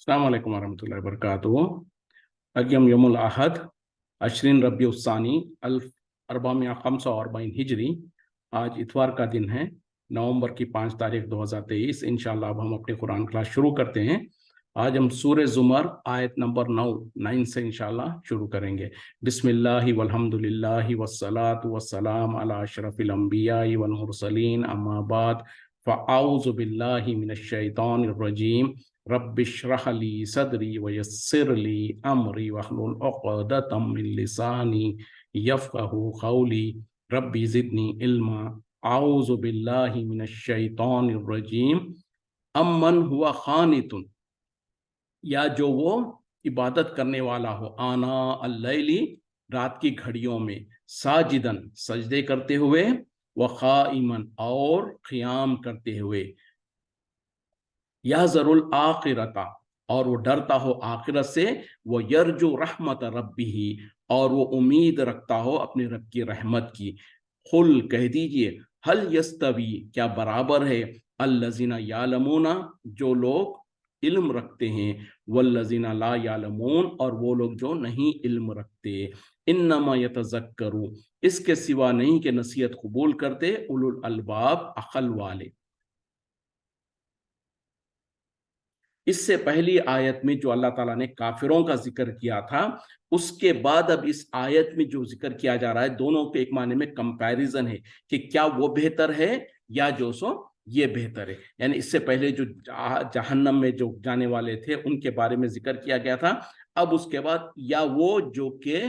अस्सलाम वालेकुम वरहमतुल्लाहि वबरकातुहू। अयम यमुल अहद अशरीन रबी उस्सानी अल्फ अरबामिया खम्सा और बाइन हिजरी। आज इतवार का दिन है, नवंबर की 5 तारीख 2023। इंशाअल्लाह अब हम अपनी कुरान क्लास शुरू करते हैं। आज हम सूरह ज़ुमर आयत नंबर 9 से इंशाअल्लाह शुरू करेंगे। बिस्मिल्लाहि वल्हम्दुलिल्लाहि वस्सलातु वस्सलाम अला अशरफिल अंबियाई वल मुरसलीन अम्मा बाद फ़अऊज़ु बिल्लाहि मिनश शैतानिर रजीम। रब्बिश्रह ली सदरी वयस्सिर ली अमरी वहलुल उक़दतम मिन लिसानी यफ़क़हू क़ौली रब्बी ज़िदनी इल्मा। आऊज़ु बिल्लाहि मिनश शैतानिर रजीम। अम्मन हुवा क़ानितुन, या जो वो इबादत करने वाला हो, आना अल्लैली, रात की घड़ियों में, साजिदन, सजदे करते हुए, व क़ाइमन, और क़ियाम करते हुए, यहज़रुल आखिरता, और वो डरता हो आखिरत से, वो यरजू रहमत रब्बिही, और वो उम्मीद रखता हो अपने रब की रहमत की। कुल, कह दीजिए, हल यस्तवी, क्या बराबर है, अल्लज़ीना यालमूना, जो लोग इल्म रखते हैं, वल्लज़ीना ला यालमून, और वो लोग जो नहीं इल्म रखते। इन्नमा यतज़क्करू, इसके सिवा नहीं कि नसीहत कबूल करते, उलुल अलबाब, अक़ल वाले। इससे पहली आयत में जो अल्लाह ताला ने काफिरों का जिक्र किया था, उसके बाद अब इस आयत में जो जिक्र किया जा रहा है, दोनों के एक माने में कंपैरिजन है कि क्या वो बेहतर है या जो सो ये बेहतर है। यानी इससे पहले जो जहन्नम में जो जाने वाले थे उनके बारे में जिक्र किया गया था। अब उसके बाद या वो जो कि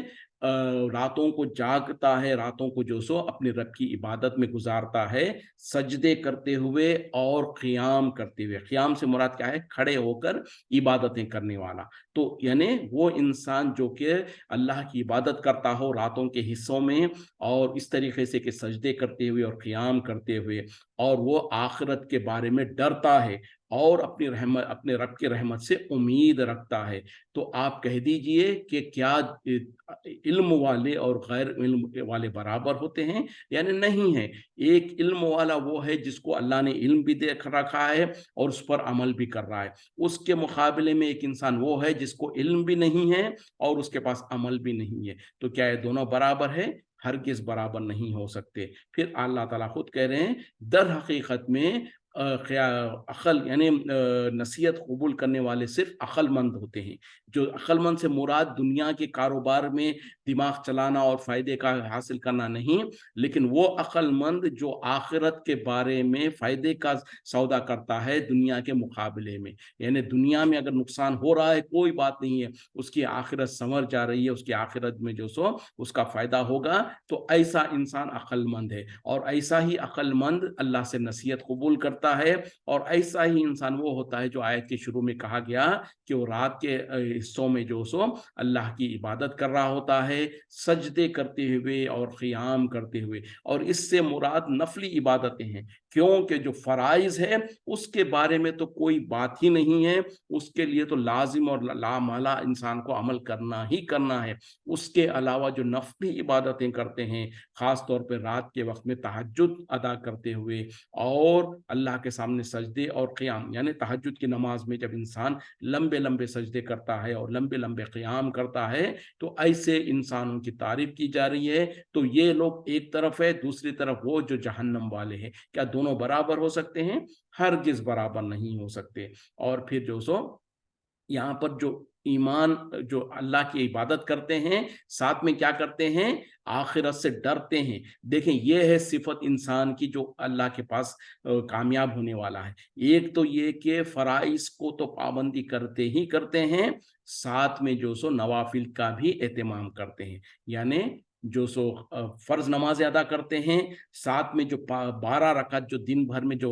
रातों को जागता है, रातों को जो सो अपने रब की इबादत में गुजारता है, सजदे करते हुए और क़ियाम करते हुए। क़ियाम से मुराद क्या है? खड़े होकर इबादतें करने वाला। तो यानी वो इंसान जो कि अल्लाह की इबादत करता हो रातों के हिस्सों में, और इस तरीके से कि सजदे करते हुए और क़ियाम करते हुए, और वो आखिरत के बारे में डरता है और अपनी रहमत, अपने रब की रहमत से उम्मीद रखता है। तो आप कह दीजिए कि क्या इल्म वाले और गैर इल्म वाले बराबर होते हैं? यानी नहीं है। एक इल्म वाला वो है जिसको अल्लाह ने इल्म भी दे रखा है और उस पर अमल भी कर रहा है। उसके मुकाबले में एक इंसान वो है जिसको इल्म भी नहीं है और उसके पास अमल भी नहीं है। तो क्या ये दोनों बराबर है? हरगिज़ बराबर नहीं हो सकते। फिर अल्लाह ताला खुद कह रहे हैं, दर हकीकत में क्या अक़ल, यानी नसीहत कबूल करने वाले सिर्फ अक़लमंद होते हैं। जो अक़लमंद से मुराद दुनिया के कारोबार में दिमाग चलाना और फ़ायदे का हासिल करना नहीं, लेकिन वो अक़लमंद जो आखिरत के बारे में फ़ायदे का सौदा करता है दुनिया के मुकाबले में। यानी दुनिया में अगर नुकसान हो रहा है कोई बात नहीं है, उसकी आखिरत संवर जा रही है, उसकी आखिरत में जो सो उसका फ़ायदा होगा। तो ऐसा इंसान अक़लमंद है, और ऐसा ही अक़लमंद अल्लाह से नसीहत कबूल करता है। और ऐसा ही इंसान वो होता है जो आयत के शुरू में कहा गया कि वो रात के हिस्सों में जो सो अल्लाह की इबादत कर रहा होता है, सजदे करते हुए और क़ियाम करते हुए। और इससे मुराद नफली इबादतें हैं, क्योंकि जो फ़राइज़ है उसके बारे में तो कोई बात ही नहीं है। उसके लिए तो लाजिम और लामाला इंसान को अमल करना ही करना है। उसके अलावा जो नफली इबादतें करते हैं, ख़ास तौर पे रात के वक्त में तहज्जुद अदा करते हुए और अल्लाह के सामने सजदे और क़ियाम, यानी तहज्जुद की नमाज में जब इंसान लंबे लंबे सजदे करता है और लंबे लंबे क़ियाम करता है, तो ऐसे इंसानों की तारीफ की जा रही है। तो ये लोग एक तरफ है, दूसरी तरफ वो जो जहन्नम वाले हैं। क्या दोनों बराबर हो सकते हैं? हरगिज़ बराबर नहीं हो सकते। और फिर जो सो यहाँ पर जो ईमान, जो अल्लाह की इबादत करते हैं, साथ में क्या करते हैं? आखिरत से डरते हैं। देखें, ये है सिफत इंसान की जो अल्लाह के पास कामयाब होने वाला है। एक तो ये कि फ़राइज़ को तो पाबंदी करते ही करते हैं, साथ में जो सो नवाफिल का भी एहतमाम करते हैं। यानी जो सो फ़र्ज़ नमाज़ें अदा करते हैं, साथ में जो 12 रकात जो दिन भर में जो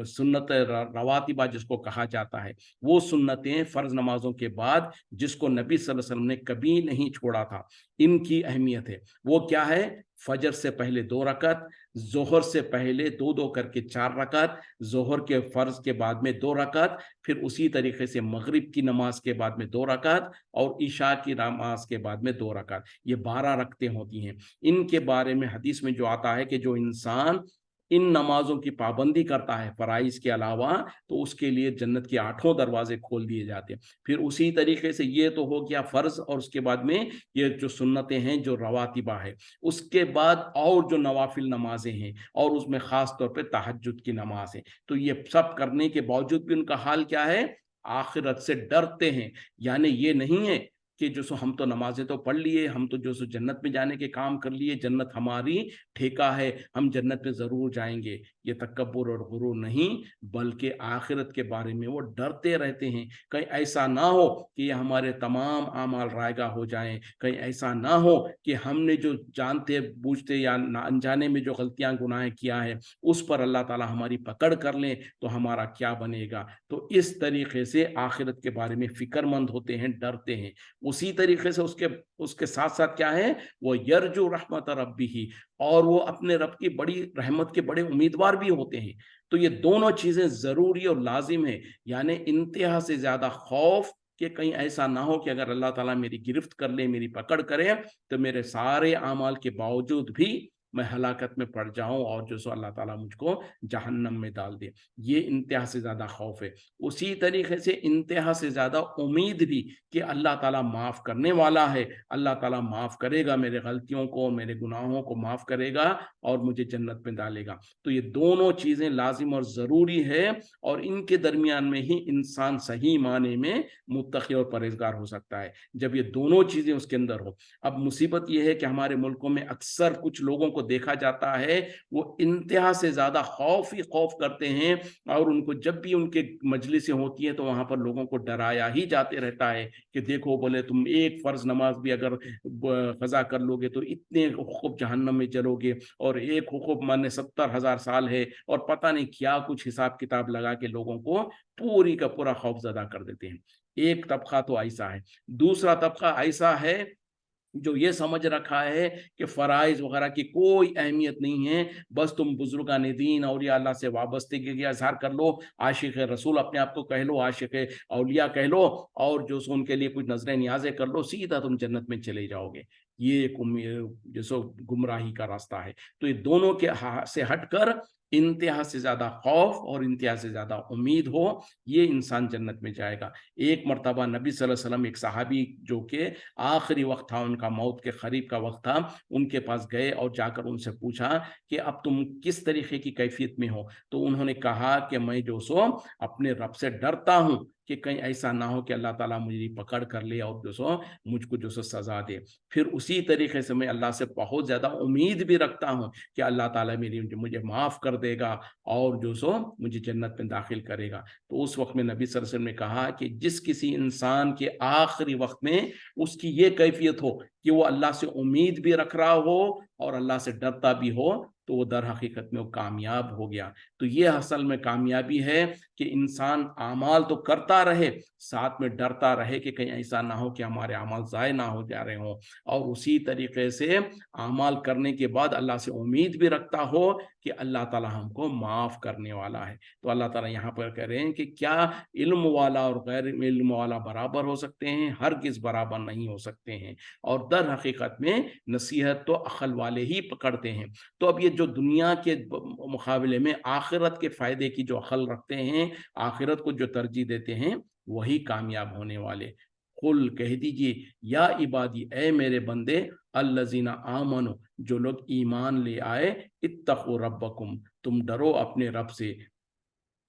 सुन्नत रवातिबा जिसको कहा जाता है, वो सुन्नतें फ़र्ज़ नमाज़ों के बाद जिसको नबी सल्लल्लाहु अलैहि वसल्लम ने कभी नहीं छोड़ा था, इनकी अहमियत है। वो क्या है? फजर से पहले 2 रकात, ज़ोहर से पहले 2-2 करके 4 रकात, ज़ोहर के फ़र्ज़ के बाद में 2 रकात, फिर उसी तरीके से मगरिब की नमाज के बाद में 2 रकात, और इशा की नमाज के बाद में 2 रकात। ये 12 रकतें होती हैं। इनके बारे में हदीस में जो आता है कि जो इंसान इन नमाजों की पाबंदी करता है फराइज के अलावा, तो उसके लिए जन्नत के 8 दरवाजे खोल दिए जाते हैं। फिर उसी तरीके से ये तो हो गया फ़र्ज़, और उसके बाद में ये जो सुन्नतें हैं, जो रवातिबा है, उसके बाद और जो नवाफिल नमाज़ें हैं, और उसमें ख़ास तौर पे तहज्जुद की नमाज़ है। तो ये सब करने के बावजूद भी उनका हाल क्या है? आखिरत से डरते हैं। यानी ये नहीं है कि जो सो हम तो नमाज़ें तो पढ़ लिए, हम तो जो सो जन्नत में जाने के काम कर लिए, जन्नत हमारी ठेका है, हम जन्नत में ज़रूर जाएँगे। ये तकब्बुर और गुरूर नहीं, बल्कि आखिरत के बारे में वो डरते रहते हैं। कहीं ऐसा ना हो कि ये हमारे तमाम आमाल रायगा हो जाएँ, कहीं ऐसा ना हो कि हमने जो जानते बूझते या ना अनजाने में जो गलतियाँ गुनाह किया है, उस पर अल्लाह ताला हमारी पकड़ कर लें, तो हमारा क्या बनेगा? तो इस तरीके से आखिरत के बारे में फ़िक्रमंद होते हैं, डरते हैं। उसी तरीके से उसके उसके साथ-साथ क्या है? वो यरजू रहमत रब्बिही, और वो अपने रब की बड़ी रहमत के बड़े उम्मीदवार भी होते हैं। तो ये दोनों चीज़ें ज़रूरी और लाज़िम है। यानी इंतहा से ज़्यादा खौफ, कि कहीं ऐसा ना हो कि अगर अल्लाह ताला मेरी गिरफ्त कर ले, मेरी पकड़ करे, तो मेरे सारे अमाल के बावजूद भी मैं हलाकत में पड़ जाऊँ, और जो सो अल्लाह ताला मुझको जहन्नम में डाल दे। ये इंतहा से ज़्यादा खौफ है। उसी तरीके से इंतहा से ज़्यादा उम्मीद भी, कि अल्लाह ताला माफ़ करने वाला है, अल्लाह ताला माफ़ करेगा मेरे गलतियों को, मेरे गुनाहों को माफ़ करेगा, और मुझे जन्नत में डालेगा। तो ये दोनों चीज़ें लाज़िम और ज़रूरी है, और इनके दरमियान में ही इंसान सही माने में मुत्तक़ी और परहेज़गार हो सकता है, जब ये दोनों चीज़ें उसके अंदर हो। अब मुसीबत ये है कि हमारे मुल्कों में अक्सर कुछ लोगों को देखा जाता है, वो इंतहा से ज़्यादा खौफ ही खौफ करते हैं, और उनको जब भी उनके मजलिसें होती हैं, तो वहाँ पर लोगों को डराया ही जाते रहता है, कि देखो बोले तुम एक फ़र्ज़ नमाज़ भी अगर क़ज़ा कर लोगे, तो इतने हुक़ूक़ जहन्नम में जलोगे, और एक हुक़ूक़ माने 70,000 साल है, और पता नहीं क्या कुछ हिसाब किताब लगा के लोगों को पूरी का पूरा खौफ़ज़दा कर देते हैं। एक तबक़ा तो ऐसा है। दूसरा तबक़ा ऐसा है, जो ये समझ रखा है कि फ़राइज़ वग़ैरह की कोई अहमियत नहीं है, बस तुम बुज़ुर्गान दीन, औलिया अल्लाह से वाबस्तगी का इज़हार कर लो, आशिक़ रसूल अपने आप को कह लो, आशिक़ औलिया कह लो, और जो सो उनके लिए कुछ नज़रें नियाज़ें कर लो, सीधा तुम जन्नत में चले जाओगे। ये एक जो सो गुमराही का रास्ता है। तो ये दोनों के से हटकर इंतहा से ज़्यादा खौफ और इंतहा से ज़्यादा उम्मीद हो, ये इंसान जन्नत में जाएगा। एक मर्तबा नबी सल्लल्लाहु अलैहि वसल्लम, एक सहाबी जो कि आखिरी वक़्त था उनका, मौत के करीब का वक़्त था, उनके पास गए और जाकर उनसे पूछा कि अब तुम किस तरीक़े की कैफ़ियत में हो? तो उन्होंने कहा कि मैं जो सो अपने रब से डरता हूँ, कि कहीं ऐसा ना हो कि अल्लाह ताला मेरी पकड़ कर ले, और जो सो मुझको जो सो सज़ा दे। फिर उसी तरीके से मैं अल्लाह से बहुत ज़्यादा उम्मीद भी रखता हूँ, कि अल्लाह ताला मुझे माफ़ कर देगा, और जो सो मुझे जन्नत में दाखिल करेगा। तो उस वक़्त में नबी सल्लल्लाहु अलैहि वसल्लम ने कहा कि जिस किसी इंसान के आखिरी वक़्त में उसकी ये कैफ़ियत हो, कि वो अल्लाह से उम्मीद भी रख रहा हो, और अल्लाह से डरता भी हो, तो वो दर हकीकत में वो कामयाब हो गया। तो ये असल में कामयाबी है, कि इंसान आमाल तो करता रहे, साथ में डरता रहे कि कहीं ऐसा ना हो कि हमारे अमाल ज़ाय ना हो जा रहे हों, और उसी तरीके से आमाल करने के बाद अल्लाह से उम्मीद भी रखता हो, कि अल्लाह ताला हमको माफ़ करने वाला है। तो अल्लाह ताला यहाँ पर कह रहे हैं कि क्या इल्म वाला और गैर इल्म वाला बराबर हो सकते हैं? हरगिज़ बराबर नहीं हो सकते हैं, और दर हकीकत में नसीहत तो अक़ल वाले ही पकड़ते हैं। तो अब ये जो दुनिया के मुकाबले में आखिरत के फ़ायदे की जो अक़ल रखते हैं, आखिरत को जो तरजीह देते हैं, वही कामयाब होने वाले। कुल कह दीजिए, या इबादी, ए मेरे बंदे, अल्लज़ीना आमनु, जो लोग ईमान ले आए, इत्तक़ू रब्बकुम, तुम डरो अपने रब से,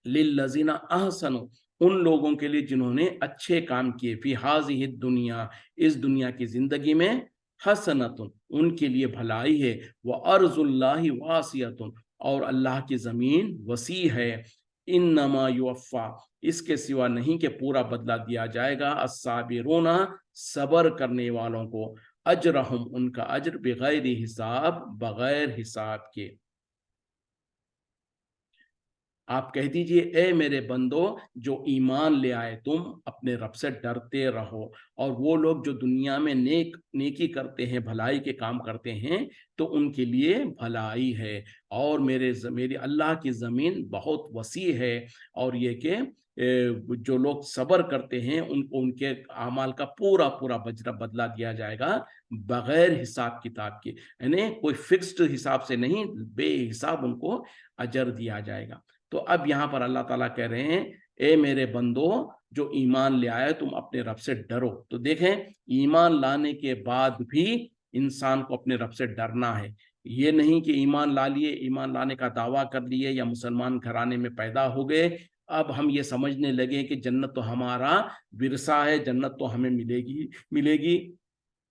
लिल्लज़ीना अहसनु, उन लोगों के लिए जिन्होंने अच्छे काम किए, फ़ी हाज़िहि दुनिया, इस दुनिया की ज़िंदगी में, हसनतुन, उनके लिए भलाई है, व अर्ज़ुल्लाहि वासियतुन, और अल्लाह की ज़मीन वसी है, इन्नमा युवफ़्फ़ा, इसके सिवा नहीं कि पूरा बदला दिया जाएगा, अस्साबिरूना, सब्र करने वालों को, अजरहुम, उनका अज्र, बिग़ैरि हिसाब, बग़ैर हिसाब के। आप कह दीजिए, ए मेरे बंदो, जो ईमान ले आए, तुम अपने रब से डरते रहो, और वो लोग जो दुनिया में नेकी करते हैं, भलाई के काम करते हैं, تو ان کے لیے بھلائی ہے، اور میری اللہ کی زمین بہت وسیع ہے، اور یہ کہ جو لوگ صبر کرتے ہیں ان کو ان کے اعمال کا پورا پورا بدلہ دیا جائے گا، بغیر حساب کتاب کے، یعنی کوئی فکسڈ حساب سے نہیں، بے حساب ان کو اجر دیا جائے گا۔ تو اب یہاں پر اللہ تعالیٰ کہہ رہے ہیں اے میرے بندو جو ایمان لے آئے تم اپنے رب سے ڈرو۔ تو دیکھیں ایمان لانے کے بعد بھی انسان کو اپنے رب سے ڈرنا ہے، یہ نہیں کہ ایمان لا لیے، ایمان لانے کا دعویٰ کر لیے یا مسلمان گھرانے میں پیدا ہو گئے، اب ہم یہ سمجھنے لگے کہ جنت تو ہمارا ورثہ ہے، جنت تو ہمیں ملے گی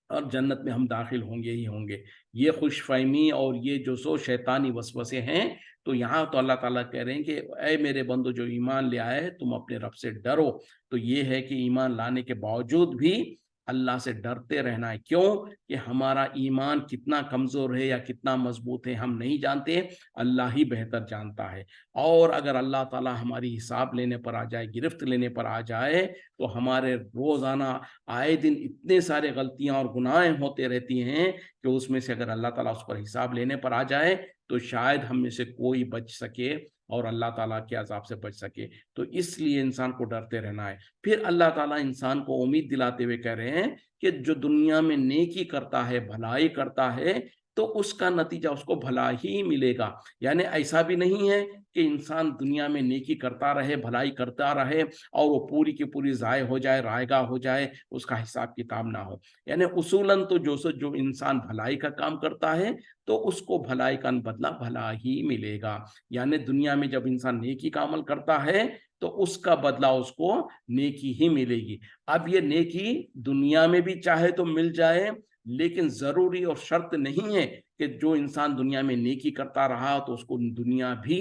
اور جنت میں ہم داخل ہوں گے ہی ہوں گے۔ یہ خوش فہمی اور یہ جو شیطانی وسوسے ہیں، تو یہاں تو اللہ تعالیٰ کہہ رہے ہیں کہ اے میرے بندو جو ایمان لے آئے تم اپنے رب سے ڈرو۔ تو یہ ہے کہ ایمان لانے کے باوجود بھی اللہ سے ڈرتے رہنا ہے، کیوں کہ ہمارا ایمان کتنا کمزور ہے یا کتنا مضبوط ہے ہم نہیں جانتے، اللہ ہی بہتر جانتا ہے۔ اور اگر اللہ تعالیٰ ہماری حساب لینے پر آ جائے، گرفت لینے پر آ جائے، تو ہمارے روزانہ آئے دن اتنے سارے غلطیاں اور گناہیں ہوتے رہتی ہیں کہ اس میں سے اگر اللہ تعالیٰ اس پر حساب لینے پر آ جائے تو شاید ہم میں سے کوئی بچ سکے اور اللہ تعالیٰ کے عذاب سے بچ سکے۔ تو اس لیے انسان کو ڈرتے رہنا ہے۔ پھر اللہ تعالیٰ انسان کو امید دلاتے ہوئے کہہ رہے ہیں کہ جو دنیا میں نیکی کرتا ہے، بھلائی کرتا ہے، تو اس کا نتیجہ اس کو بھلا ہی ملے گا۔ یعنی ایسا بھی نہیں ہے کہ انسان دنیا میں نیکی کرتا رہے، بھلائی کرتا رہے اور وہ پوری کی پوری ضائع ہو جائے، رائے گاہ ہو جائے، اس کا حساب کتاب نہ ہو۔ یعنی اصولاً تو جو انسان بھلائی کا کام کرتا ہے تو اس کو بھلائی کا بدلہ بھلا ہی ملے گا۔ یعنی دنیا میں جب انسان نیکی کا عمل کرتا ہے تو اس کا بدلہ اس کو نیکی ہی ملے گی۔ اب یہ نیکی دنیا میں بھی چاہے تو مل جائے، لیکن ضروری اور شرط نہیں ہے کہ جو انسان دنیا میں نیکی کرتا رہا تو اس کو دنیا بھی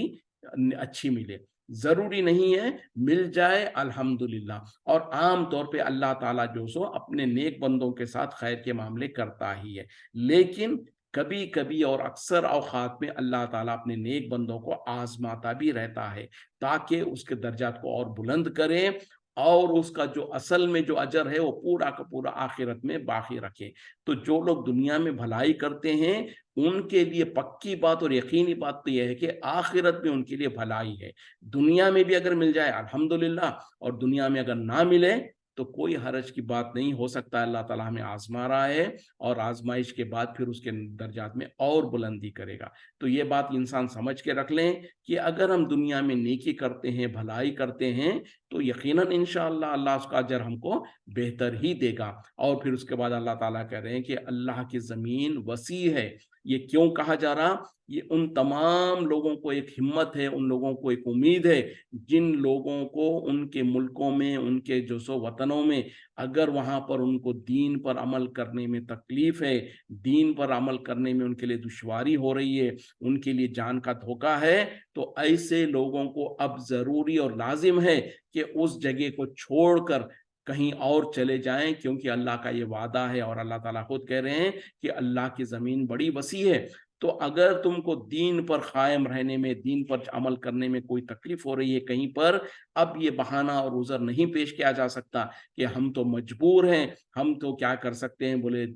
اچھی ملے، ضروری نہیں ہے، مل جائے الحمدللہ۔ اور عام طور پہ اللہ تعالیٰ اپنے نیک بندوں کے ساتھ خیر کے معاملے کرتا ہی ہے، لیکن کبھی کبھی اور اکثر اوقات میں اللہ تعالیٰ اپنے نیک بندوں کو آزماتا بھی رہتا ہے تاکہ اس کے درجات کو اور بلند کرے اور اس کا جو اصل میں جو اجر ہے وہ پورا کا پورا آخرت میں باقی رکھے۔ تو جو لوگ دنیا میں بھلائی کرتے ہیں ان کے لیے پکی بات اور یقینی بات تو یہ ہے کہ آخرت میں ان کے لیے بھلائی ہے۔ دنیا میں بھی اگر مل جائے الحمدللہ، اور دنیا میں اگر نہ ملے تو کوئی حرج کی بات نہیں، ہو سکتا ہے اللہ تعالیٰ ہمیں آزما رہا ہے اور آزمائش کے بعد پھر اس کے درجات میں اور بلندی کرے گا۔ تو یہ بات انسان سمجھ کے رکھ لیں کہ اگر ہم دنیا میں نیکی کرتے ہیں، بھلائی کرتے ہیں، تو یقیناً انشاءاللہ اللہ اس کا اجر ہم کو بہتر ہی دے گا۔ اور پھر اس کے بعد اللہ تعالیٰ کہہ رہے ہیں کہ اللہ کی زمین وسیع ہے۔ یہ کیوں کہا جا رہا؟ یہ ان تمام لوگوں کو ایک ہمت ہے، ان لوگوں کو ایک امید ہے جن لوگوں کو ان کے ملکوں میں، ان کے وطنوں میں اگر وہاں پر ان کو دین پر عمل کرنے میں تکلیف ہے، دین پر عمل کرنے میں ان کے لیے دشواری ہو رہی ہے، ان کے لیے جان کا دھوکہ ہے، تو ایسے لوگوں کو اب ضروری اور لازم ہے کہ اس جگہ کو چھوڑ کر کہیں اور چلے جائیں، کیونکہ اللہ کا یہ وعدہ ہے اور اللہ تعالیٰ خود کہہ رہے ہیں کہ اللہ کی زمین بڑی وسیع ہے۔ تو اگر تم کو دین پر قائم رہنے میں، دین پر عمل کرنے میں کوئی تکلیف ہو رہی ہے کہیں پر، اب یہ بہانہ اور عذر نہیں پیش کیا جا سکتا کہ ہم تو مجبور ہیں، ہم تو کیا کر سکتے ہیں، بولے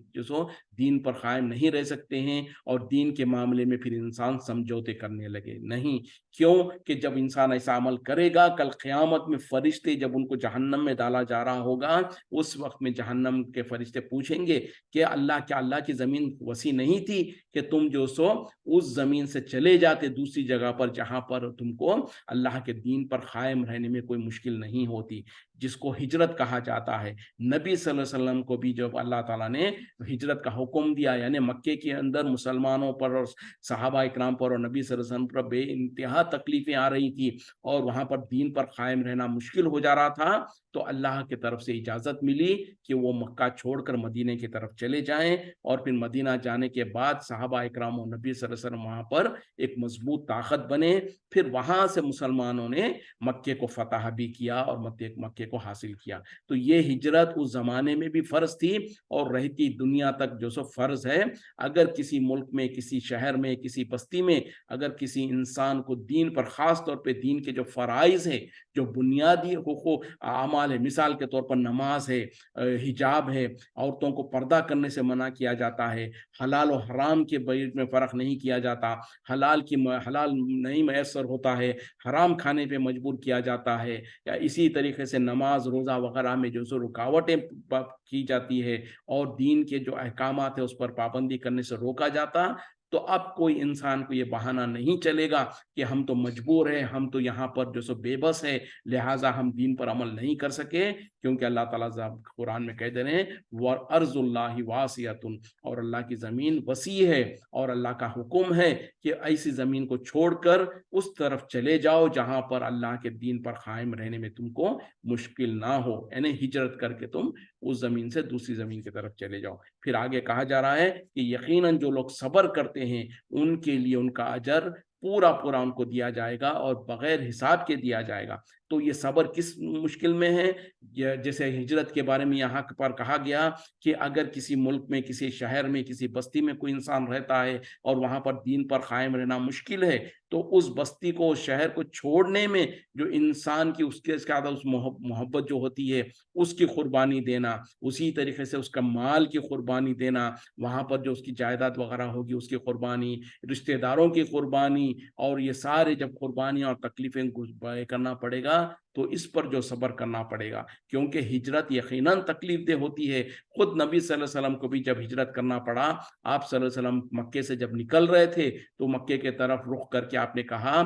دین پر قائم نہیں رہ سکتے ہیں اور دین کے معاملے میں پھر انسان سمجھوتے کرنے لگے۔ نہیں، کیوں کہ جب انسان ایسا عمل کرے گا، کل قیامت میں فرشتے جب ان کو جہنم میں ڈالا جا رہا ہوگا، اس وقت میں جہنم کے فرشتے پوچھیں گے کہ کیا اللہ کی زمین وسیع نہیں تھی کہ تم اس زمین سے چلے جاتے دوسری جگہ پر جہاں پر تم کو اللہ کے دین پر قائم رہنے میں کوئی مشکل نہیں ہوتی، جس کو ہجرت کہا جاتا ہے۔ نبی صلی اللہ علیہ وسلم کو بھی جب اللہ تعالیٰ نے ہجرت کا حکم دیا، یعنی مکے کے اندر مسلمانوں پر اور صحابہ اکرام پر اور نبی صلی اللہ علیہ وسلم پر بے انتہا تکلیفیں آ رہی تھی اور وہاں پر دین پر قائم رہنا مشکل ہو جا رہا تھا، تو اللہ کی طرف سے اجازت ملی کہ وہ مکہ چھوڑ کر مدینے کی طرف چلے جائیں، اور پھر مدینہ جانے کے بعد صحابہ اکرام اور نبی صلی اللہ علیہ وسلم وہاں پر ایک مضبوط طاقت بنے، پھر وہاں سے مسلمانوں نے مکے کو فتح بھی کیا اور مکے کو حاصل کیا۔ تو یہ ہجرت اس زمانے میں بھی فرض تھی اور رہتی دنیا تک فرض ہے۔ اگر کسی ملک میں، کسی شہر میں، کسی بستی میں اگر کسی انسان کو دین پر، خاص طور پہ دین کے جو فرائض ہیں، جو بنیادی حقوق اعمال अमाल है, मिसाल के तौर पर नमाज है, हिजाब है, औरतों को पर्दा करने से मना किया जाता है, हलाल और हराम के बीच में फ़र्क नहीं किया जाता, हलाल नहीं मैसर होता है, हराम खाने पे मजबूर किया जाता है, या इसी तरीके से नमाज रोज़ा वगैरह में जो सो रुकावटें की जाती है और दीन के जो अहकामात है उस पर पाबंदी करने से रोका जाता, तो अब कोई इंसान को ये बहाना नहीं चलेगा कि हम तो मजबूर हैं, हम तो यहाँ पर जो सो बेबस है, लिहाजा हम दीन पर अमल नहीं कर सके, क्योंकि अल्लाह ताला कुरान में कह दे रहे हैं व अर्जुल्लाहि वासियतुन, और अल्लाह की ज़मीन वसी है, और अल्लाह का हुक्म है कि ऐसी ज़मीन को छोड़कर उस तरफ चले जाओ जहाँ पर अल्लाह के दीन पर कायम रहने में तुमको मुश्किल ना हो, यानी हिजरत करके तुम उस ज़मीन से दूसरी ज़मीन की तरफ चले जाओ। फिर आगे कहा जा रहा है कि यकीनन जो लोग सब्र करते हैं उनके लिए उनका अजर पूरा पूरा उनको दिया जाएगा और बगैर हिसाब के दिया जाएगा। तो ये सब्र किस मुश्किल में है? जैसे हिजरत के बारे में यहाँ पर कहा गया कि अगर किसी मुल्क में, किसी शहर में, किसी बस्ती में कोई इंसान रहता है और वहाँ पर दीन पर कायम रहना मुश्किल है, तो उस बस्ती को, उस शहर को छोड़ने में जो इंसान की उसके साथ उस मोहब्बत जो होती है उसकी कुर्बानी देना, उसी तरीके से उसका माल की कुर्बानी देना, वहाँ पर जो उसकी जायदाद वगैरह होगी उसकी कुर्बानी, रिश्तेदारों की कुर्बानी, और ये सारे जब कुर्बानी और तकलीफें करना पड़ेगा तो इस पर जो सब्र करना पड़ेगा, क्योंकि हिजरत यकीनन तकलीफदेह होती है। खुद नबी सल्लल्लाहु अलैहि वसल्लम को भी जब हिजरत करना पड़ा, आप सल्लल्लाहु अलैहि वसल्लम मक्के से जब निकल रहे थे तो मक्के के तरफ रुख करके आपने कहा,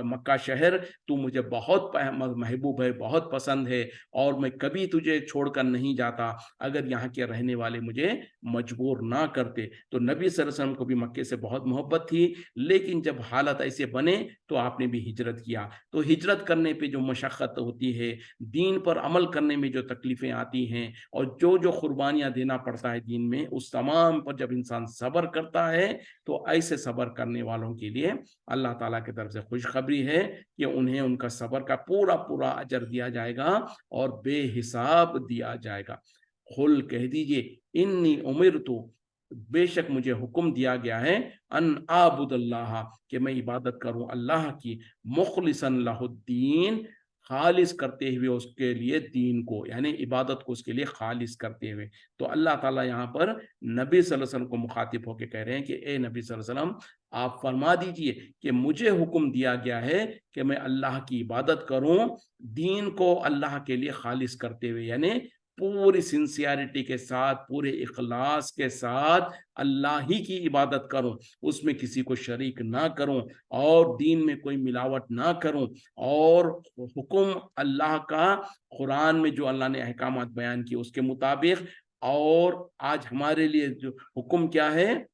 मक्का शहर, तू मुझे बहुत महबूब है, बहुत पसंद है, और मैं कभी तुझे छोड़कर नहीं जाता अगर यहाँ के रहने वाले मुझे मजबूर ना करते। तो नबी सल्लल्लाहु अलैहि वसल्लम को भी मक्के से बहुत मोहब्बत थी, लेकिन जब हालत ऐसे बने तो आपने भी हिजरत किया। तो हिजरत करने पे जो मशक्क़त होती है, दीन पर अमल करने में जो तकलीफ़ें आती हैं और जो कुर्बानियाँ देना पड़ता है दीन में, उस तमाम पर जब इंसान सब्र करता है तो ऐसे सब्र करने वालों के लिए अल्लाह ताला की तरफ से खुशखबरी है कि उन्हें उनका सब्र का पूरा पूरा अजर दिया जाएगा और बेहिसाब दिया जाएगा। कुल कह दीजिए, इन्नी उमिरतु, बेशक मुझे हुक्म दिया गया है, अन आबुदल्लाह, कि मैं इबादत करूं अल्लाह की, मुखलिसन लहुद्दीन, खालिस करते हुए उसके लिए दीन को, यानी इबादत को उसके लिए खालिस करते हुए। तो अल्लाह ताला यहाँ पर नबी सल्लल्लाहु अलैहि वसल्लम को मुखातिब होकर कह रहे हैं कि ए नबी सल्लल्लाहु अलैहि वसल्लम, आप फरमा दीजिए कि मुझे हुक्म दिया गया है कि मैं अल्लाह की इबादत करूं, दीन को अल्लाह के लिए खालिस करते हुए, यानी पूरी सिंसियरिटी के साथ, पूरे इखलास के साथ अल्लाह ही की इबादत करूं, उसमें किसी को शरीक ना करूं और दीन में कोई मिलावट ना करूं, और हुक्म अल्लाह का कुरान में जो अल्लाह ने अहकामात बयान किए उसके मुताबिक, और आज हमारे लिए जो हुक्म क्या है,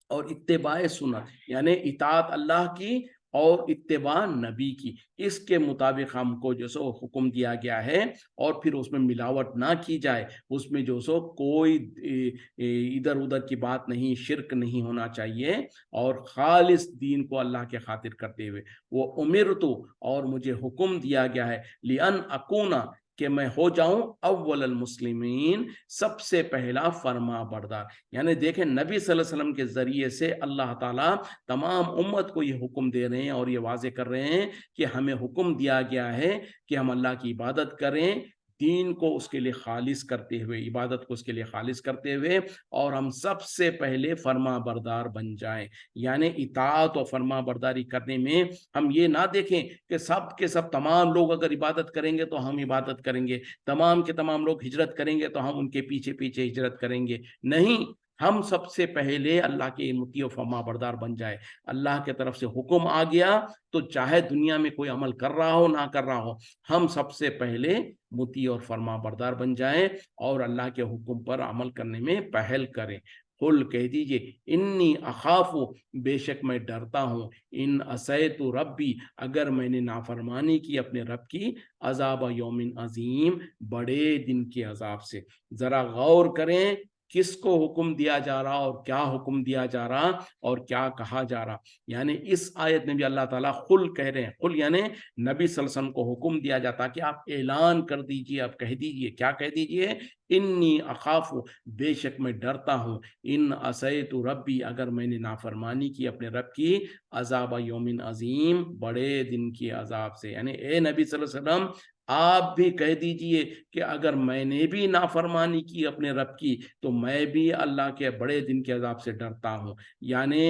और इत्तेबाए सुन्नत, यानी इताअत अल्लाह की और इत्तेबा नबी की, इसके मुताबिक हमको जो सो हुक्म दिया गया है, और फिर उसमें मिलावट ना की जाए, उसमें जो सो कोई इधर उधर की बात नहीं, शिरक नहीं होना चाहिए, और खालिस दीन को अल्लाह के खातिर करते हुए। वो उमिरतु, और मुझे हुक्म दिया गया है, लिअन अकूना, कि मैं हो जाऊं अव्वलल मुस्लिमीन, सबसे पहला फरमा बरदार। यानी देखें, नबी सल्लल्लाहु अलैहि वसल्लम के जरिए से अल्लाह ताला तमाम उम्मत को ये हुक्म दे रहे हैं और ये वाजे कर रहे हैं कि हमें हुक्म दिया गया है कि हम अल्लाह की इबादत करें, दीन को उसके लिए खालिस करते हुए, इबादत को उसके लिए खालिस करते हुए, और हम सबसे पहले फरमा बरदार बन जाएं। यानी इताअत और फरमा बरदारी करने में हम ये ना देखें कि सब के सब तमाम लोग अगर इबादत करेंगे तो हम इबादत करेंगे, तमाम के तमाम लोग हिजरत करेंगे तो हम उनके पीछे पीछे हिजरत करेंगे। नहीं, हम सबसे पहले अल्लाह के मुती और फरमा बरदार बन जाए। अल्लाह के तरफ से हुक्म आ गया तो चाहे दुनिया में कोई अमल कर रहा हो ना कर रहा हो, हम सबसे पहले मुती और फरमा बरदार बन जाएं और अल्लाह के हुक्म पर अमल करने में पहल करें। कुल कह दीजिए, इन्नी अखाफु, बेशक मैं डरता हूँ, इन असैतु रब्बी, अगर मैंने नाफरमानी की अपने रब की, अजाब यौमिन अजीम, बड़े दिन के अजाब से। जरा गौर करें किसको हुक्म दिया जा रहा और क्या हुक्म दिया जा रहा और क्या कहा जा रहा। यानी इस आयत में भी अल्लाह ताला खुल कह रहे हैं, खुल यानी नबी सल्लल्लाहु अलैहि वसल्लम को हुक्म दिया जाता कि आप ऐलान कर दीजिए, आप कह दीजिए, क्या कह दीजिए, इन्नी अखाफु, बेशक मैं डरता हूँ, इन असैतु रब्बी, अगर मैंने नाफरमानी की अपने रब की, अजाब यौमिन अजीम, बड़े दिन के अजाब से। यानी ए नबी सल्लल्लाहु अलैहि वसल्लम, آپ بھی کہہ دیجئے کہ اگر میں نے بھی نافرمانی کی اپنے رب کی تو میں بھی اللہ کے بڑے دن کے عذاب سے ڈرتا ہوں. یعنی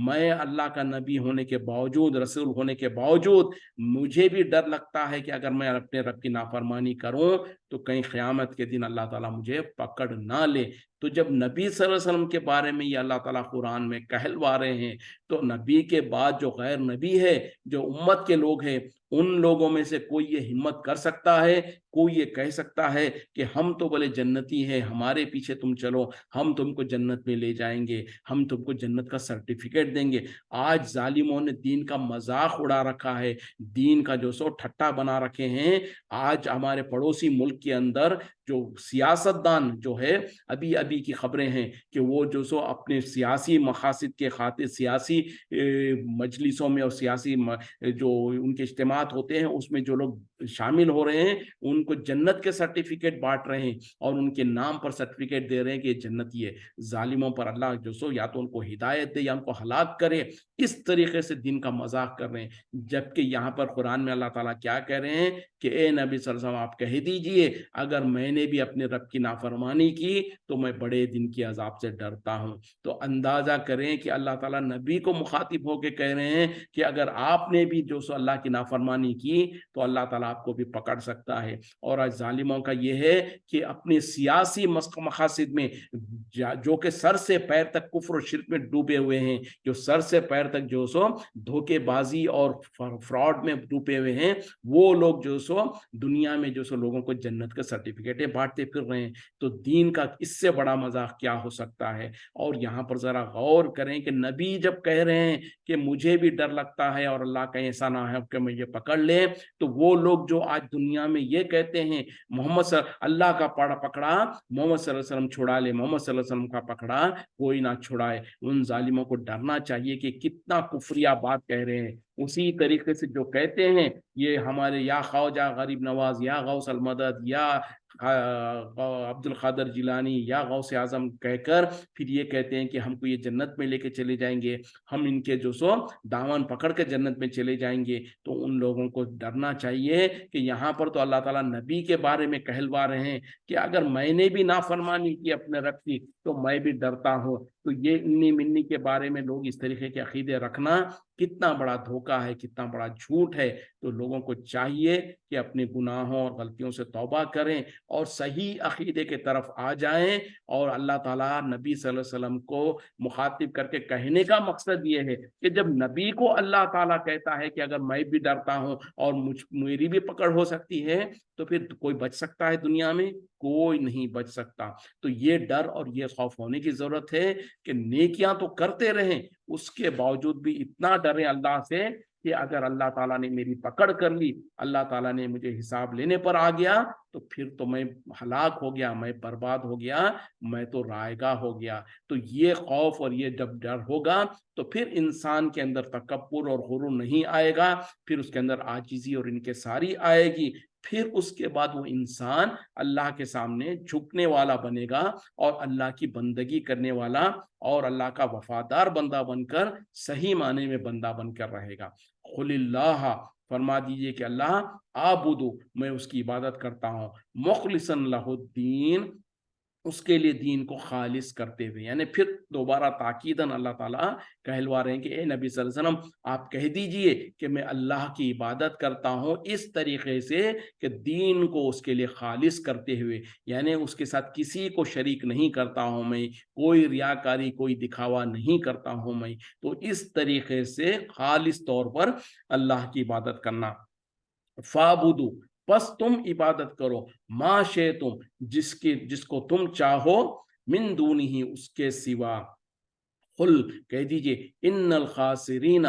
میں اللہ کا نبی ہونے کے باوجود، رسول ہونے کے باوجود مجھے بھی ڈر لگتا ہے کہ اگر میں اپنے رب کی نافرمانی کروں تو کہیں قیامت کے دن اللہ تعالیٰ مجھے پکڑ نہ لے. تو جب نبی صلی اللہ علیہ وسلم کے بارے میں یہ اللہ تعالیٰ قرآن میں کہلوا رہے ہیں تو نبی کے بعد جو غیر نبی ہے، جو امت کے لوگ ہیں، ان لوگوں میں سے کوئی یہ ہمت کر سکتا ہے، کوئی یہ کہہ سکتا ہے کہ ہم تو بولے جنتی ہیں، ہمارے پیچھے تم چلو، ہم تم کو جنت میں لے جائیں گے، ہم تم کو جنت کا سرٹیفکیٹ دیں گے. آج ظالموں نے دین کا مذاق اڑا رکھا ہے، دین کا جو سو ٹھٹا بنا رکھے ہیں. آج ہمارے پڑوسی ملک کے اندر جو سیاست دان جو ہے، ابھی کی خبریں ہیں کہ وہ جو سو اپنے سیاسی مقاصد کے خاطر سیاسی مجلسوں میں اور سیاسی جو ان کے اجتماعات ہوتے ہیں اس میں جو لوگ شامل ہو رہے ہیں ان کو جنت کے سرٹیفکیٹ بانٹ رہے ہیں اور ان کے نام پر سرٹیفکیٹ دے رہے ہیں کہ یہ جنتی ہے. ظالموں پر اللہ جو سو یا تو ان کو ہدایت دے یا ان کو ہلاک کرے. اس طریقے سے دین کا مذاق کر رہے ہیں. جبکہ یہاں پر قرآن میں اللہ تعالیٰ کیا کہہ رہے ہیں کہ اے نبی صلی اللہ علیہ وسلم آپ کہہ دیجئے اگر میں نے بھی اپنے رب کی نافرمانی کی تو میں بڑے دن کی عذاب سے ڈرتا ہوں. تو اندازہ کریں کہ اللہ تعالیٰ نبی کو مخاطب ہو کے کہہ رہے ہیں کہ اگر آپ نے بھی جو سو اللہ کی نافرمانی کی تو اللہ تعالیٰ آپ کو بھی پکڑ سکتا ہے. اور آج ظالموں کا یہ ہے کہ اپنے سیاسی مقاصد میں جو کہ سر سے پیر تک کفر و شرک میں ڈوبے ہوئے ہیں، جو سر سے پیر تک جو سو دھوکے بازی اور فراڈ میں ڈوبے ہوئے ہیں، وہ لوگ جو سو دنیا میں جو سو لوگوں کو جنت کے سرٹیفکیٹیں بانٹتے پھر رہے ہیں. تو دین کا اس سے بڑا مذاق کیا ہو سکتا ہے. اور یہاں پر ذرا غور کریں کہ نبی جب کہہ رہے ہیں کہ مجھے بھی ڈر لگتا ہے اور اللہ کا ایسا نہ ہے کہ مجھے پکڑ لے، تو وہ لوگ جو آج دنیا میں یہ کہتے ہیں اللہ کا پکڑا محمد صلی اللہ علیہ وسلم چھڑا لے، محمد صلی اللہ علیہ وسلم کا پکڑا کوئی نہ چھڑائے. ان ظالموں کو ڈرنا چاہیے کہ کتنا کفریہ بات کہہ رہے ہیں. اسی طریقے سے جو کہتے ہیں یہ ہمارے یا خواجہ غریب نواز یا غوث المدد یا عبد القادر جیلانی یا غوث اعظم کہہ کر پھر یہ کہتے ہیں کہ ہم کو یہ جنت میں لے کے چلے جائیں گے، ہم ان کے جو سو دامن پکڑ کے جنت میں چلے جائیں گے. تو ان لوگوں کو ڈرنا چاہیے کہ یہاں پر تو اللہ تعالیٰ نبی کے بارے میں کہلوا رہے ہیں کہ اگر میں نے بھی نافرمانی کی اپنے رب کی تو میں بھی ڈرتا ہوں. تو یہ انی منی کے بارے میں لوگ اس طریقے کے عقیدے رکھنا کتنا بڑا دھوکہ ہے، کتنا بڑا جھوٹ ہے. تو لوگوں کو چاہیے کہ اپنے گناہوں اور غلطیوں سے توبہ کریں اور صحیح عقیدے کے طرف آ جائیں. اور اللہ تعالیٰ نبی صلی اللہ علیہ وسلم کو مخاطب کر کے کہنے کا مقصد یہ ہے کہ جب نبی کو اللہ تعالیٰ کہتا ہے کہ اگر میں بھی ڈرتا ہوں اور میری بھی پکڑ ہو سکتی ہے تو پھر کوئی بچ سکتا ہے دنیا میں؟ کوئی نہیں بچ سکتا. تو یہ ڈر اور یہ خوف ہونے کی ضرورت ہے کہ نیکیاں تو کرتے رہیں، اس کے باوجود بھی اتنا ڈریں اللہ سے کہ اگر اللہ تعالیٰ نے میری پکڑ کر لی، اللہ تعالیٰ نے مجھے حساب لینے پر آ گیا تو پھر تو میں ہلاک ہو گیا، میں برباد ہو گیا، میں تو رائے گاہ ہو گیا. تو یہ خوف اور یہ جب ڈر ہوگا تو پھر انسان کے اندر تکبر اور غرور نہیں آئے گا، پھر اس کے اندر عاجزی اور انکساری آئے گی. پھر اس کے بعد وہ انسان اللہ کے سامنے جھکنے والا بنے گا اور اللہ کی بندگی کرنے والا اور اللہ کا وفادار بندہ بن کر صحیح معنی میں بندہ بن کر رہے گا. قل اللہ، فرما دیجئے کہ اللہ آبدو، میں اس کی عبادت کرتا ہوں، مخلصا لہ الدین، اس کے لیے دین کو خالص کرتے ہوئے. یعنی پھر دوبارہ تاکیداً اللہ تعالیٰ کہلوا رہے ہیں کہ اے نبی صلی اللہ علیہ وسلم آپ کہہ دیجئے کہ میں اللہ کی عبادت کرتا ہوں اس طریقے سے کہ دین کو اس کے لیے خالص کرتے ہوئے، یعنی اس کے ساتھ کسی کو شریک نہیں کرتا ہوں میں، کوئی ریاکاری کوئی دکھاوا نہیں کرتا ہوں میں. تو اس طریقے سے خالص طور پر اللہ کی عبادت کرنا. فَاعْبُدُوا، پس تم عبادت کرو، ما شئتم، جس کو تم چاہو، من دونہ، اس کے سوا. قل، کہہ دیجئے، ان الخاسرین،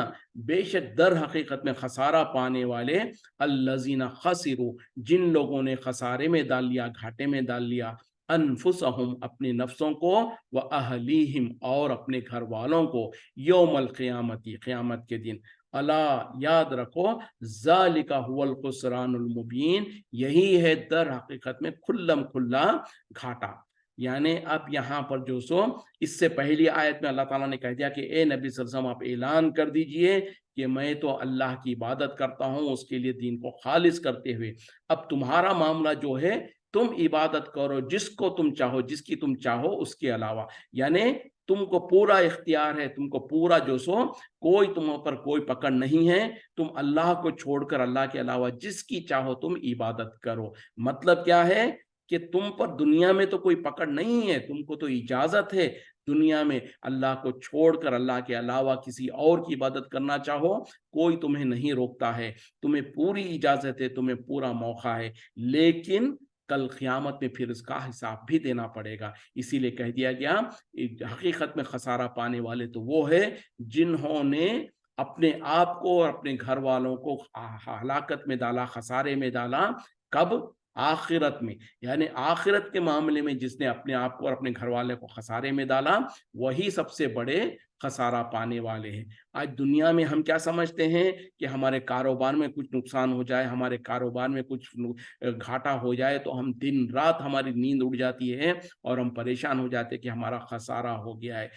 بے شک در حقیقت میں خسارہ پانے والے، الذین خسروا، جن لوگوں نے خسارے میں ڈال لیا، گھاٹے میں ڈال لیا، انفسہم، اپنے نفسوں کو، واہلیہم، اور اپنے گھر والوں کو، یوم القیامتی، قیامت کے دن. الا، یاد رکھو، ذالک هو الخسران المبین، یہی ہے در حقیقت میں کھلم کھلا گھاٹا. یعنی اب یہاں پر جو سو اس سے پہلی آیت میں اللہ تعالیٰ نے کہہ دیا کہ اے نبی صلی اللہ علیہ وسلم آپ اعلان کر دیجئے کہ میں تو اللہ کی عبادت کرتا ہوں اس کے لیے دین کو خالص کرتے ہوئے، اب تمہارا معاملہ جو ہے تم عبادت کرو جس کو تم چاہو، جس کی تم چاہو اس کے علاوہ، یعنی تم کو پورا اختیار ہے، تم کو پورا جو سو کوئی تم پر کوئی پکڑ نہیں ہے، تم اللہ کو چھوڑ کر اللہ کے علاوہ جس کی چاہو تم عبادت کرو۔ مطلب کیا ہے کہ تم پر دنیا میں تو کوئی پکڑ نہیں ہے، تم کو تو اجازت ہے دنیا میں اللہ کو چھوڑ کر اللہ کے علاوہ کسی اور کی عبادت کرنا چاہو، کوئی تمہیں نہیں روکتا ہے، تمہیں پوری اجازت ہے، تمہیں پورا موقع ہے، لیکن کل قیامت میں پھر اس کا حساب بھی دینا پڑے گا۔ اسی لیے کہہ دیا گیا حقیقت میں خسارہ پانے والے تو وہ ہے جنہوں نے اپنے آپ کو اور اپنے گھر والوں کو ہلاکت میں ڈالا، خسارے میں ڈالا۔ کب؟ آخرت میں، یعنی آخرت کے معاملے میں جس نے اپنے آپ کو اور اپنے گھر والے کو خسارے میں ڈالا وہی سب سے بڑے خسارہ پانے والے ہیں۔ آج دنیا میں ہم کیا سمجھتے ہیں کہ ہمارے کاروبار میں کچھ نقصان ہو جائے، ہمارے کاروبار میں کچھ گھاٹا ہو جائے تو ہم دن رات ہماری نیند اڑ جاتی ہے اور ہم پریشان ہو جاتے ہیں کہ ہمارا خسارہ ہو گیا ہے،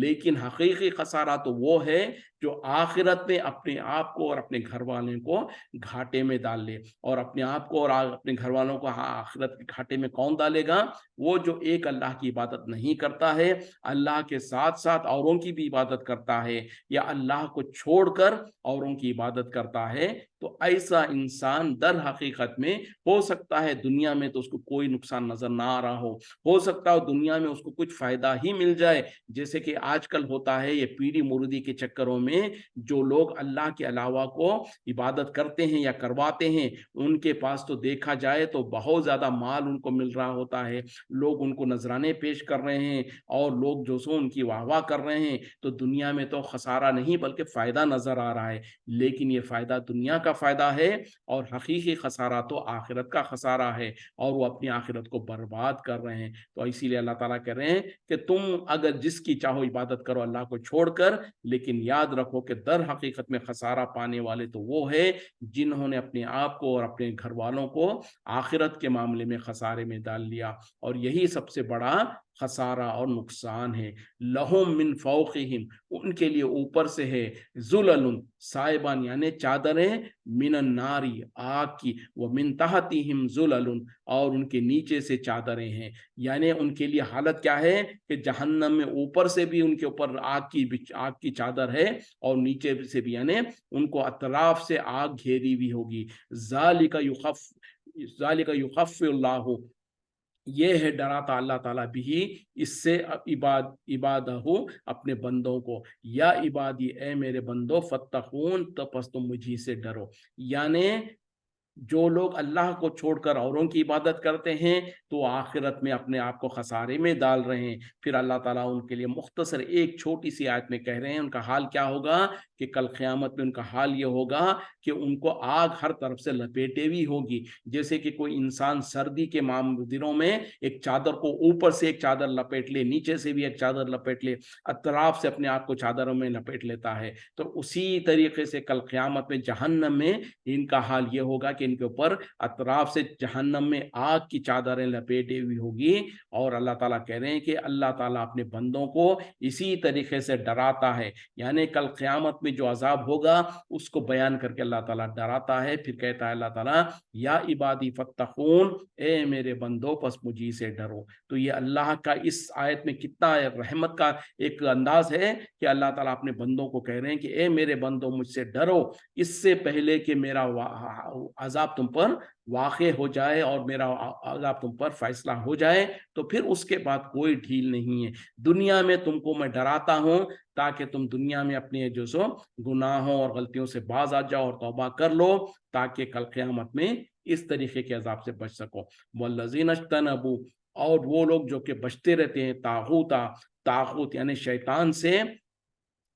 لیکن حقیقی خسارہ تو وہ ہے جو آخرت میں اپنے آپ کو اور اپنے گھر والوں کو گھاٹے میں ڈال لے۔ اور اپنے آپ کو اور اپنے گھر والوں کو آخرت کے گھاٹے میں کون ڈالے گا؟ وہ جو ایک اللہ کی عبادت نہیں کرتا ہے، اللہ کے ساتھ ساتھ اوروں کی بھی عبادت کرتا ہے، یا اللہ کو چھوڑ کر اوروں کی عبادت کرتا ہے۔ تو ایسا انسان در حقیقت میں ہو سکتا ہے دنیا میں تو اس کو کوئی نقصان نظر نہ آ رہا ہو سکتا ہے دنیا میں اس کو کچھ فائدہ ہی مل جائے، جیسے کہ آج کل ہوتا ہے یہ پیری مردی کے چکروں میں جو لوگ اللہ کے علاوہ کو عبادت کرتے ہیں یا کرواتے ہیں، ان کے پاس تو دیکھا جائے تو بہت زیادہ مال ان کو مل رہا ہوتا ہے، لوگ ان کو نذرانے پیش کر رہے ہیں اور لوگ جو سو ان کی واہ واہ کر رہے ہیں، تو دنیا میں تو خسارہ نہیں بلکہ فائدہ نظر آ رہا ہے، لیکن یہ فائدہ دنیا کا فائدہ ہے اور حقیقی خسارہ تو آخرت کا خسارہ ہے، اور وہ اپنی آخرت کو برباد کر رہے ہیں۔ تو اسی لیے اللہ تعالیٰ کہہ رہے ہیں کہ تم اگر جس کی چاہو عبادت کرو اللہ کو چھوڑ کر، لیکن یاد رکھو کہ در حقیقت میں خسارہ پانے والے تو وہ ہے جنہوں نے اپنے آپ کو اور اپنے گھر والوں کو آخرت کے معاملے میں خسارے میں ڈال لیا، اور یہی سب سے بڑا خسارہ اور نقصان ہے۔ لہم من فوقہم، ان کے لیے اوپر سے ہے، ظلل سائبان یعنی چادریں، من الناری آگ کی، ومن تحتہم ظلل اور ان کے نیچے سے چادریں ہیں، یعنی ان کے لیے حالت کیا ہے کہ جہنم میں اوپر سے بھی ان کے اوپر آگ کی چادر ہے اور نیچے سے بھی، یعنی ان کو اطراف سے آگ گھیری ہوئی ہوگی۔ ذالک یخف اللہ، یہ ہے ڈراتا اللہ تعالیٰ بھی اس سے عبادہ اپنے بندوں کو، یا عبادی اے میرے بندو فتقون، تو پس تم مجھے سے ڈرو، یعنی جو لوگ اللہ کو چھوڑ کر اوروں کی عبادت کرتے ہیں تو آخرت میں اپنے آپ کو خسارے میں ڈال رہے ہیں۔ پھر اللہ تعالیٰ ان کے لیے مختصر ایک چھوٹی سی آیت میں کہہ رہے ہیں ان کا حال کیا ہوگا، کہ کل قیامت میں ان کا حال یہ ہوگا کہ ان کو آگ ہر طرف سے لپیٹے ہوئی ہوگی، جیسے کہ کوئی انسان سردی کے دنوں میں ایک چادر کو اوپر سے ایک چادر لپیٹ لے، نیچے سے بھی ایک چادر لپیٹ لے، اطراف سے اپنے آپ کو چادروں میں لپیٹ لیتا ہے، تو اسی طریقے سے کل قیامت میں جہنم میں ان کا حال یہ ہوگا کہ ان کے اوپر اطراف سے جہنم میں آگ کی چادریں لپیٹی ہوئی ہوگی۔ اور اللہ تعالیٰ کہہ رہے ہیں کہ اللہ تعالیٰ اپنے بندوں کو اسی طریقے سے ڈراتا ہے، یعنی کل قیامت میں جو عذاب ہوگا اس کو بیان کر کے اللہ تعالیٰ ڈراتا ہے، پھر کہتا ہے اللہ تعالیٰ یا عبادی فتقون، اے میرے بندوں پس مجھے سے ڈرو۔ تو یہ اللہ کا اس آیت میں کتنا رحمت کا ایک انداز ہے کہ اللہ تعالیٰ اپنے بندوں کو کہہ رہے ہیں کہ اے میرے بندوں مجھ سے ڈرو، اس سے پہلے کہ میرا عذاب تم پر واقع ہو جائے اور میرا عذاب تم پر فیصلہ ہو جائے، تو پھر اس کے بعد کوئی ڈھیل نہیں ہے۔ دنیا میں تم کو میں ڈراتا ہوں تاکہ تم دنیا میں اپنے جو سو گناہوں اور غلطیوں سے باز آ جاؤ اور توبہ کر لو، تاکہ کل قیامت میں اس طریقے کے عذاب سے بچ سکو۔ والذین اجتنبوا، اور وہ لوگ جو کہ بچتے رہتے ہیں طاغوت یعنی شیطان سے،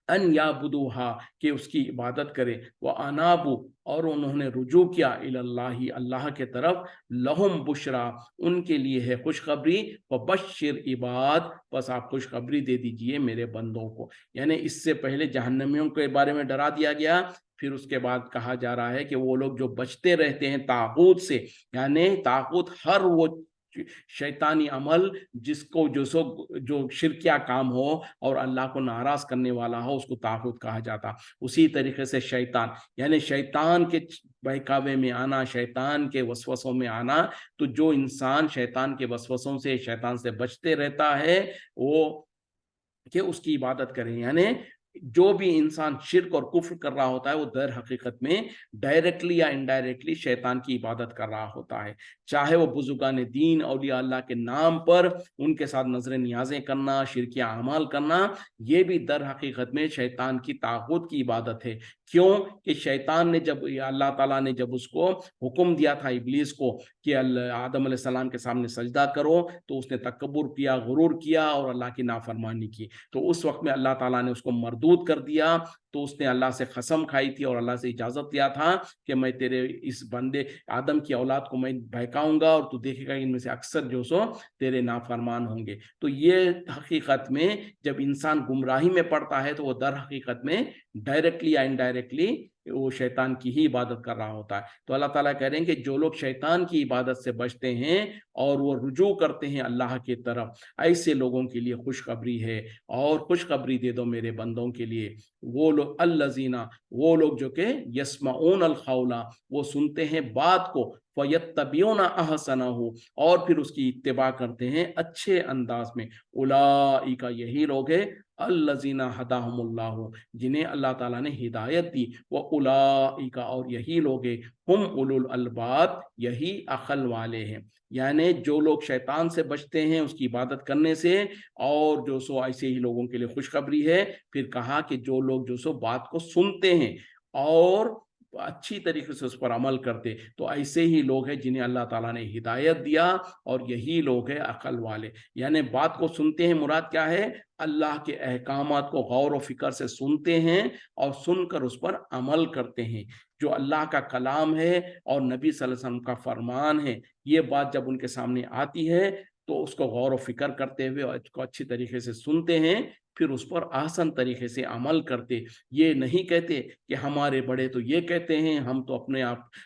ان یعبدوہا کہ اس کی عبادت کرے، وانابوا اور انہوں نے رجوع کیا اللہ اللہ کے طرف، لہم بشرا ان کے لیے ہے خوشخبری، وبشر عباد بس آپ خوشخبری دے دیجئے میرے بندوں کو، یعنی اس سے پہلے جہنمیوں کے بارے میں ڈرا دیا گیا، پھر اس کے بعد کہا جا رہا ہے کہ وہ لوگ جو بچتے رہتے ہیں طاغوت سے، یعنی طاغوت ہر وہ शैतानी अमल जिसको जो शिरकिया काम हो और अल्लाह को नाराज करने वाला हो उसको तागूत कहा जाता। उसी तरीके से शैतान, यानी शैतान के बहकावे में आना, शैतान के वसवसों में आना। तो जो इंसान शैतान के वसवसों से, शैतान से बचते रहता है, वो कि उसकी इबादत करें। यानी जो भी इंसान शिर्क और कुफ्र कर रहा होता है वो दर हकीकत में डायरेक्टली या इनडायरेक्टली शैतान की इबादत कर रहा होता है। चाहे वो बुजुर्गान दीन औलिया अल्लाह के नाम पर उनके साथ नजर नियाजें करना, शिरकिया अमाल करना, ये भी दर हकीकत में शैतान की तागूत की इबादत है। क्यों कि शैतान ने जब, अल्लाह ताला ने जब उसको हुक्म दिया था इब्लीस को कि आदम अलैहिस्सलाम के सामने सजदा करो, तो उसने तकब्बुर किया, गुरूर किया और अल्लाह की नाफरमानी की। तो उस वक्त में अल्लाह ताला ने उसको मरदूद कर दिया। तो उसने अल्लाह से कसम खाई थी और अल्लाह से इजाजत दिया था कि मैं तेरे इस बंदे आदम की औलाद को मैं बहकाऊंगा और तू देखेगा इनमें से अक्सर जो सो तेरे नाफरमान होंगे। तो ये हकीकत में जब इंसान गुमराही में पड़ता है तो वो दर हकीकत में डायरेक्टली या इनडायरेक्टली वो शैतान की ही इबादत कर रहा होता है। तो अल्लाह ताला कह रहे हैं कि जो लोग शैतान की इबादत से बचते हैं और वो रुजू करते हैं अल्लाह की तरफ, ऐसे लोगों के लिए खुशखबरी है। और खुशखबरी दे दो मेरे बंदों के लिए, वो लोग अल्लज़ीना, वो लोग जो के यस्माऊन अल खौला, वो सुनते हैं बात को, फयत्तबिऊना अहसनहु, और फिर उसकी इत्तिबा करते हैं अच्छे अंदाज में। उलाइका, यही लोग हैं, अल्लज़ीना हदाहुमुल्लाहु, जिन्हें अल्लाह ताला ने हिदायत दी। व उलाइका, और यही लोग हैं, हुम उलुल अलबाब, यही अकल वाले हैं। यानी जो लोग शैतान से बचते हैं उसकी इबादत करने से, और जो सो ऐसे ही लोगों के लिए खुशखबरी है। फिर कहा कि जो लोग जो सो बात को सुनते हैं और अच्छी तरीके से उस पर अमल करते, तो ऐसे ही लोग हैं जिन्हें अल्लाह ताला ने हिदायत दिया, और यही लोग हैं अकल वाले। यानी बात को सुनते हैं, मुराद क्या है, अल्लाह के अहकामात को गौर व फिक्र से सुनते हैं और सुनकर उस पर अमल करते हैं। जो अल्लाह का कलाम है और नबी सल्लल्लाहु अलैहि वसल्लम का फरमान है, ये बात जब उनके सामने आती है तो उसको गौर व फिक्र करते हुए और इसको अच्छी तरीके से सुनते हैं, फिर उस पर आसान तरीके से अमल करते। ये नहीं कहते कि हमारे बड़े तो ये कहते हैं, हम तो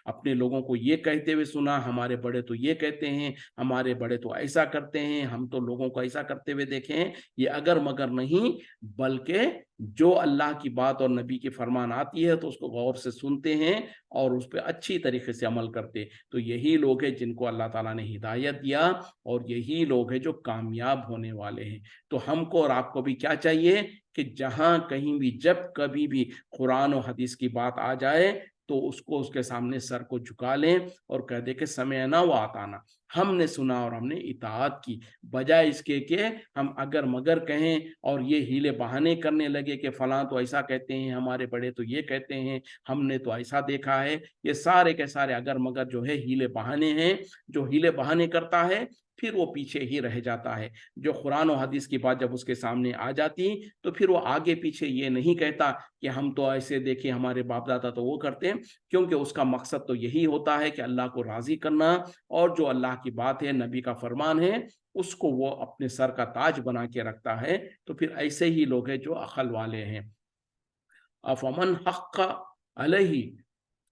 अपने लोगों को ये कहते हुए सुना, हमारे बड़े तो ये कहते हैं, हमारे बड़े तो ऐसा करते हैं, हम तो लोगों को ऐसा करते हुए देखे हैं। ये अगर मगर नहीं, बल्कि जो अल्लाह की बात और नबी की फरमान आती है तो उसको गौर से सुनते हैं और उस पर अच्छी तरीके से अमल करते। तो यही लोग हैं जिनको अल्लाह ताला ने हिदायत दिया, और यही लोग हैं जो कामयाब होने वाले हैं। तो हमको और आपको भी क्या चाहिए कि जहां कहीं भी, जब कभी भी कुरान और हदीस की बात आ जाए, तो उसको उसके सामने सर को झुका लें और कह दे कि समेअना व अताना, हमने सुना और हमने इताअत की। बजाय इसके कि हम अगर मगर कहें और ये हीले बहाने करने लगे कि फलां तो ऐसा कहते हैं, हमारे बड़े तो ये कहते हैं, हमने तो ऐसा देखा है। ये सारे के सारे अगर मगर जो है हीले बहाने हैं। जो हीले बहाने करता है फिर वो पीछे ही रह जाता है। जो कुरान और हदीस की बात जब उसके सामने आ जाती, तो फिर वो आगे पीछे ये नहीं कहता कि हम तो ऐसे देखे, हमारे बाप दादा तो वो करते हैं, क्योंकि उसका मकसद तो यही होता है कि अल्लाह को राजी करना, और जो अल्लाह की बात है, नबी का फरमान है, उसको वो अपने सर का ताज बना के रखता है। तो फिर ऐसे ही लोग हैं जो अकल वाले हैं। अफमन हक्का अलैहि,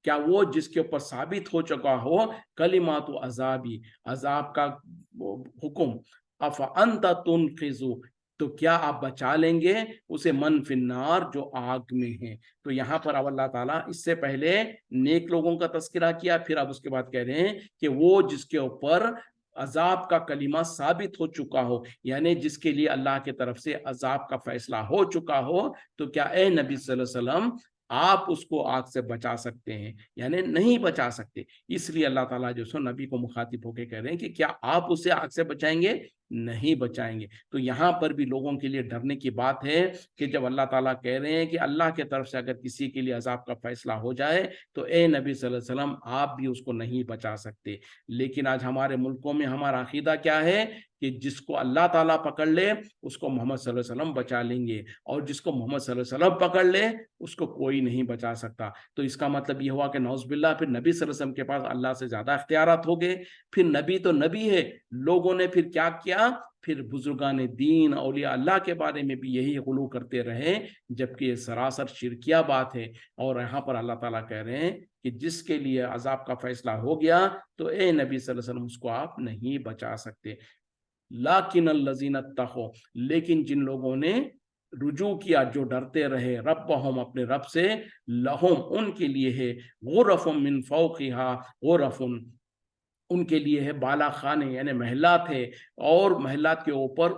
क्या वो जिसके ऊपर साबित हो चुका हो कलिमातु अजाबी, अजाब का हुक्म, अफ अंत तुनखिजु, तो क्या आप बचा लेंगे उसे, मन फिन्नार, जो आग में है। तो यहाँ पर अब अल्लाह ताला इससे पहले नेक लोगों का तस्करा किया, फिर अब उसके बाद कह रहे हैं कि वो जिसके ऊपर अजाब का कलिमा साबित हो चुका हो, यानी जिसके लिए अल्लाह की तरफ से अजाब का फैसला हो चुका हो, तो क्या ए नबी सल्लल्लाहु अलैहि वसल्लम आप उसको आग से बचा सकते हैं, यानी नहीं बचा सकते। इसलिए अल्लाह ताला जो सो नबी को मुखातिब होकर कह रहे हैं कि क्या आप उसे आग से बचाएंगे, नहीं बचाएंगे। तो यहाँ पर भी लोगों के लिए डरने की बात है कि जब अल्लाह ताला कह रहे हैं कि अल्लाह की तरफ से अगर किसी के लिए अजाब का फैसला हो जाए, तो ए नबी सल्लल्लाहु अलैहि वसल्लम आप भी उसको नहीं बचा सकते। लेकिन आज हमारे मुल्कों में हमारा अकीदा क्या है कि जिसको अल्लाह ताला पकड़ ले उसको मोहम्मद सल्लल्लाहु अलैहि वसल्लम बचा लेंगे, और जिसको मोहम्मद सल्लल्लाहु अलैहि वसल्लम पकड़ ले उसको कोई नहीं बचा सकता। तो इसका मतलब ये हुआ कि नौज़ बिल्लाह, फिर नबी सल्लल्लाहु अलैहि वसल्लम के पास अल्लाह से ज्यादा इख्तियारात हो गए। फिर नबी तो नबी है, लोगों ने फिर क्या किया, फिर बुजुर्गान दीन औलिया अल्लाह के बारे में भी यही गुलू करते रहे, जबकि ये सरासर शिरकिया बात है। और यहाँ पर अल्लाह ताला कह रहे हैं कि जिसके लिए अजाब का फैसला हो गया, तो ए नबी सल्लल्लाहु अलैहि वसल्लम उसको आप नहीं बचा सकते। लाकिन अल्लज़ीना तक़ौ, लेकिन जिन लोगों ने रुजू किया, जो डरते रहे, रब्बहुम अपने रब से, लहुम उनके लिए है, गुरफुम मिन फौक़िहा गुरफुन, उनके लिए है बाला खाने यानी महलात है, और महलात के ऊपर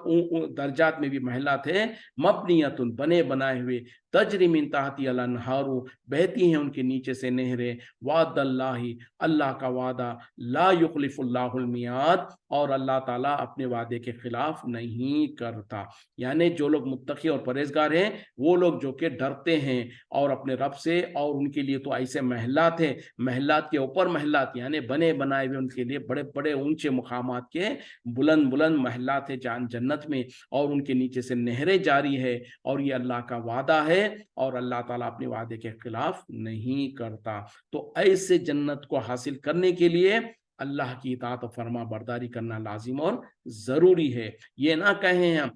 दर्जात में भी महलात है, मबनियतुन बने बनाए हुए, तजरी मिन तहती अल अनहारू बहती हैं उनके नीचे से नहरें, वादल्लाहि अल्लाह का वादा, ला युखलिफुल्लाहुल मियाद, और अल्लाह ताला अपने वादे के खिलाफ नहीं करता। यानी जो लोग मुत्तकी और परहेजगार हैं, वो लोग जो कि डरते हैं और अपने रब से, और उनके लिए तो ऐसे महलात है, महलात के ऊपर महलात यानी बने बनाए हुए उनके लिए बड़े बड़े ऊंचे मुकामात के बुलंद बुलंद महलात है जान जन्नत में, और उनके नीचे से नहरें जारी है, और ये अल्लाह का वादा है, और अल्लाह ताला अपने वादे के खिलाफ नहीं करता। तो ऐसे जन्नत को हासिल करने के लिए अल्लाह की इताअत और फरमा बरदारी करना लाजिम और जरूरी है। ये ना कहें हम